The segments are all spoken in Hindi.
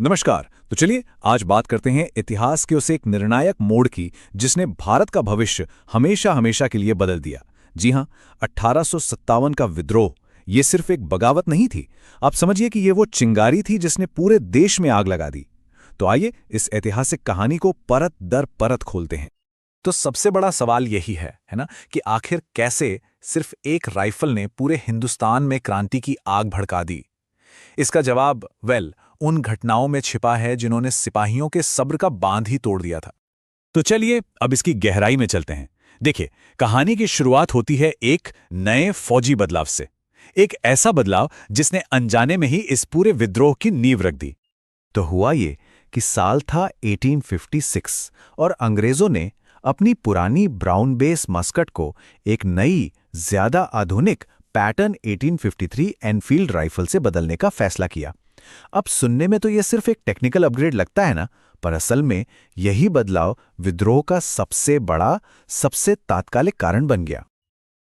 नमस्कार। तो चलिए आज बात करते हैं इतिहास के उस एक निर्णायक मोड़ की जिसने भारत का भविष्य हमेशा हमेशा के लिए बदल दिया। जी हां, 1857 का विद्रोह ये सिर्फ एक बगावत नहीं थी। आप समझिए कि ये वो चिंगारी थी जिसने पूरे देश में आग लगा दी। तो आइए इस ऐतिहासिक कहानी को परत दर परत खोलते हैं। तो सबसे बड़ा सवाल यही है ना, कि आखिर कैसे सिर्फ एक राइफल ने पूरे हिंदुस्तान में क्रांति की आग भड़का दी। इसका जवाब उन घटनाओं में छिपा है जिन्होंने सिपाहियों के सब्र का बांध ही तोड़ दिया था। तो चलिए अब इसकी गहराई में चलते हैं। देखिए, कहानी की शुरुआत होती है एक नए फौजी बदलाव से। एक ऐसा बदलाव जिसने अनजाने में ही इस पूरे विद्रोह की नींव रख दी। तो हुआ ये कि साल था 1856 और अंग्रेजों ने अपनी पुरानी ब्राउन बेस मस्कट को एक नई, ज्यादा आधुनिक पैटर्न 1853 एनफील्ड राइफल से बदलने का फैसला किया। अब सुनने में तो यह सिर्फ एक टेक्निकल अपग्रेड लगता है ना, पर असल में यही बदलाव विद्रोह का सबसे बड़ा, सबसे तात्कालिक कारण बन गया।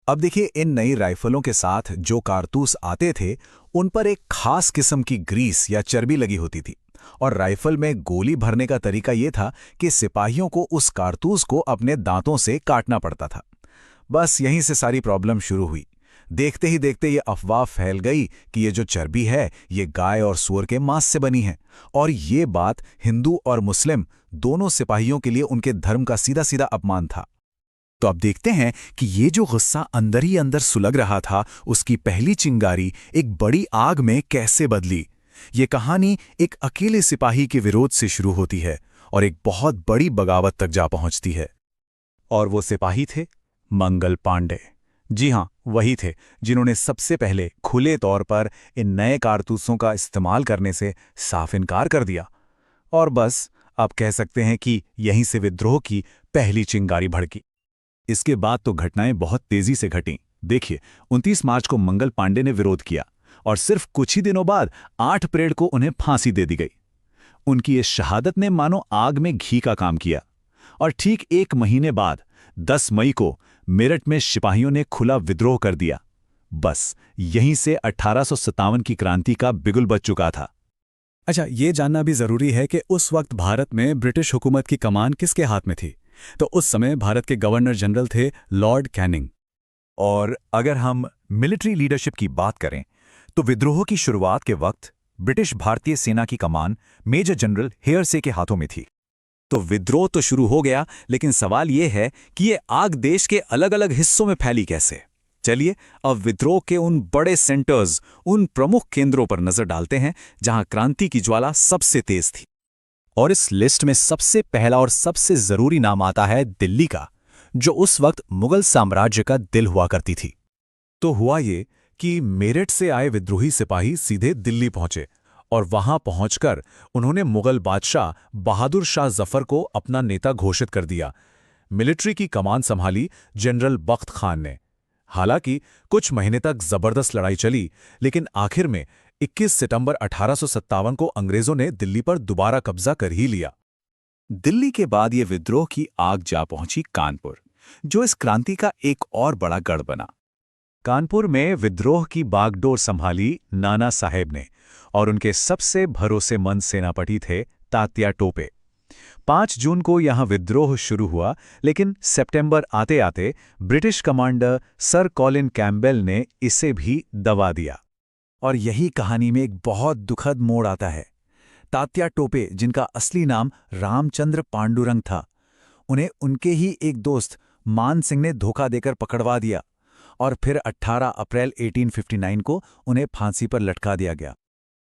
अब देखिए, इन नई राइफलों के साथ जो कारतूस आते थे उन पर एक खास किस्म की ग्रीस या चर्बी लगी होती थी, और राइफल में गोली भरने का तरीका यह था कि सिपाहियों को उस कारतूस को अपने दांतों से काटना पड़ता था। बस यहीं से सारी प्रॉब्लम शुरू हुई। देखते ही देखते ये अफवाह फैल गई कि ये जो चर्बी है ये गाय और सूअर के मांस से बनी है, और ये बात हिंदू और मुस्लिम दोनों सिपाहियों के लिए उनके धर्म का सीधा सीधा अपमान था। तो अब देखते हैं कि ये जो गुस्सा अंदर ही अंदर सुलग रहा था, उसकी पहली चिंगारी एक बड़ी आग में कैसे बदली। ये कहानी एक अकेले सिपाही के विरोध से शुरू होती है और एक बहुत बड़ी बगावत तक जा पहुंचती है। और वो सिपाही थे मंगल पांडे। जी हां, वही थे जिन्होंने सबसे पहले खुले तौर पर इन नए कारतूसों का इस्तेमाल करने से साफ इनकार कर दिया। और बस अब कह सकते हैं कि यहीं से विद्रोह की पहली चिंगारी भड़की। इसके बाद तो घटनाएं बहुत तेजी से घटीं। देखिए, 29 मार्च को मंगल पांडे ने विरोध किया और सिर्फ कुछ ही दिनों बाद 8 अप्रैल को उन्हें फांसी दे दी गई। उनकी इस शहादत ने मानो आग में घी का काम किया। और ठीक एक महीने बाद 10 मई को मेरठ में सिपाहियों ने खुला विद्रोह कर दिया। बस यहीं से 1857 की क्रांति का बिगुल बज चुका था। अच्छा, ये जानना भी जरूरी है कि उस वक्त भारत में ब्रिटिश हुकूमत की कमान किसके हाथ में थी। तो उस समय भारत के गवर्नर जनरल थे लॉर्ड कैनिंग। और अगर हम मिलिट्री लीडरशिप की बात करें तो विद्रोह की शुरुआत के वक्त ब्रिटिश भारतीय सेना की कमान मेजर जनरल हेयरसे के हाथों में थी। तो विद्रोह तो शुरू हो गया, लेकिन सवाल यह है कि ये आग देश के अलग अलग हिस्सों में फैली कैसे। चलिए अब विद्रोह के उन बड़े सेंटर्स, उन प्रमुख केंद्रों पर नजर डालते हैं जहां क्रांति की ज्वाला सबसे तेज थी। और इस लिस्ट में सबसे पहला और सबसे जरूरी नाम आता है दिल्ली का, जो उस वक्त मुगल साम्राज्य का दिल हुआ करती थी। तो हुआ ये कि मेरठ से आए विद्रोही सिपाही सीधे दिल्ली पहुंचे और वहां पहुंचकर उन्होंने मुगल बादशाह बहादुर शाह जफर को अपना नेता घोषित कर दिया। मिलिट्री की कमान संभाली जनरल बख्त खान ने। हालांकि कुछ महीने तक जबरदस्त लड़ाई चली, लेकिन आखिर में 21 सितंबर 1857 को अंग्रेजों ने दिल्ली पर दोबारा कब्जा कर ही लिया। दिल्ली के बाद ये विद्रोह की आग जा पहुंची कानपुर, जो इस क्रांति का एक और बड़ा गढ़ बना। कानपुर में विद्रोह की बागडोर संभाली नाना साहेब ने, और उनके सबसे भरोसेमंद सेनापति थे तात्या टोपे। 5 जून को यहां विद्रोह शुरू हुआ, लेकिन सितंबर आते आते British commander sir Colin Campbell ने इसे भी दबा दिया। और यही कहानी में एक बहुत दुखद मोड़ आता है। तात्या टोपे, जिनका असली नाम रामचंद्र पांडुरंग था, उन्हें उनके ही एक दोस्त मान सिंह ने धोखा देकर पकड़वा दिया और फिर 18 अप्रैल 1859 को उन्हें फांसी पर लटका दिया गया।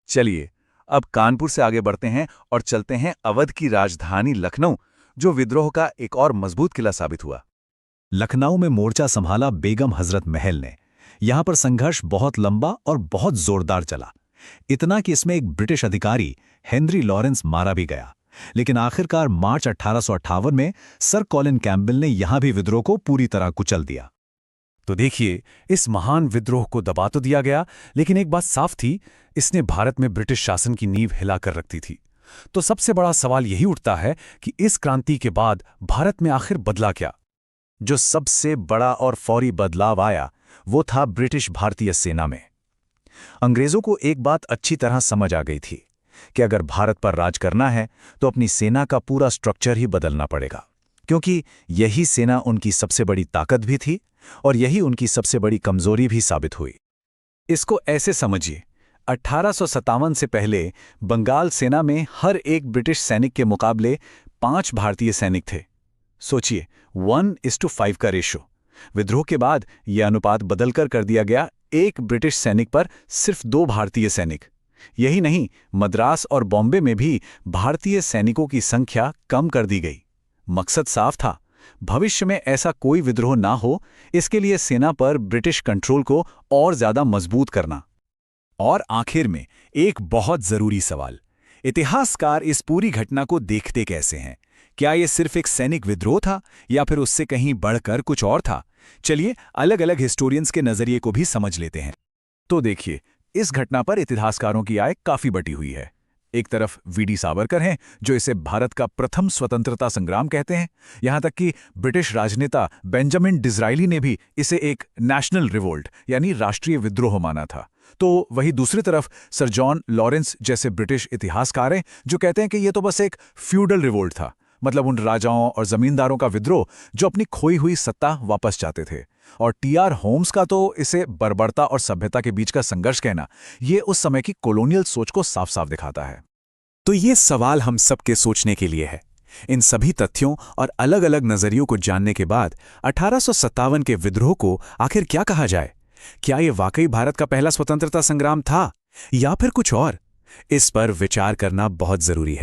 चलिए अब कानपुर से आगे बढ़ते हैं और चलते हैं अवध की राजधानी लखनऊ, जो विद्रोह का एक और मजबूत किला साबित हुआ। लखनऊ में मोर्चा संभाला बेगम हजरत महल ने। यहां पर संघर्ष बहुत लंबा और बहुत जोरदार चला, इतना कि इसमें एक ब्रिटिश अधिकारी हेनरी लॉरेंस मारा भी गया। लेकिन आखिरकार मार्च 1858 में सर कॉलिन कैम्पबेल ने यहां भी विद्रोह को पूरी तरह कुचल दिया। तो देखिए, इस महान विद्रोह को दबा तो दिया गया, लेकिन एक बात साफ थी, इसने भारत में ब्रिटिश शासन की नींव हिलाकर रखती थी। तो सबसे बड़ा सवाल यही उठता है कि इस क्रांति के बाद भारत में आखिर बदला क्या। जो सबसे बड़ा और फौरी बदलाव आया वो था ब्रिटिश भारतीय सेना में। अंग्रेजों को एक बात अच्छी तरह समझ आ गई थी कि अगर भारत पर राज करना है तो अपनी सेना का पूरा स्ट्रक्चर ही बदलना पड़ेगा, क्योंकि यही सेना उनकी सबसे बड़ी ताकत भी थी और यही उनकी सबसे बड़ी कमजोरी भी साबित हुई। इसको ऐसे समझिए, 1857 से पहले बंगाल सेना में हर एक ब्रिटिश सैनिक के मुकाबले 5 भारतीय सैनिक थे। सोचिए, 1:5 का रेशो। विद्रोह के बाद यह अनुपात बदलकर कर दिया गया, एक ब्रिटिश सैनिक पर सिर्फ 2 भारतीय सैनिक। यही नहीं, मद्रास और बॉम्बे में भी भारतीय सैनिकों की संख्या कम कर दी गई। मकसद साफ था, भविष्य में ऐसा कोई विद्रोह ना हो, इसके लिए सेना पर ब्रिटिश कंट्रोल को और ज्यादा मजबूत करना। और आखिर में एक बहुत जरूरी सवाल, इतिहासकार इस पूरी घटना को देखते कैसे हैं? क्या यह सिर्फ एक सैनिक विद्रोह था या फिर उससे कहीं बढ़कर कुछ और था? चलिए अलग अलग हिस्टोरियंस के नजरिए को भी समझ लेते हैं। तो देखिए, इस घटना पर इतिहासकारों की राय काफी बटी हुई है। एक तरफ वीडी सावरकर हैं, जो इसे भारत का प्रथम स्वतंत्रता संग्राम कहते हैं। यहां तक कि ब्रिटिश राजनेता बेंजामिन डिज़रायली ने भी इसे एक नेशनल रिवोल्ट यानी राष्ट्रीय विद्रोह माना था। तो वही दूसरी तरफ सर जॉन लॉरेंस जैसे ब्रिटिश इतिहासकार हैं, जो कहते हैं कि यह तो बस एक फ्यूडल रिवोल्ट था, मतलब उन राजाओं और जमींदारों का विद्रोह जो अपनी खोई हुई सत्ता वापस चाहते थे। और टी.आर. होम्स का तो इसे बर्बरता और सभ्यता के बीच का संघर्ष कहना, ये उस समय की कॉलोनियल सोच को साफ साफ दिखाता है। तो ये सवाल हम सबके सोचने के लिए है। इन सभी तथ्यों और अलग अलग नजरियों को जानने के बाद 1857 के विद्रोह को आखिर क्या कहा जाए? क्या ये वाकई भारत का पहला स्वतंत्रता संग्राम था या फिर कुछ और? इस पर विचार करना बहुत जरूरी है।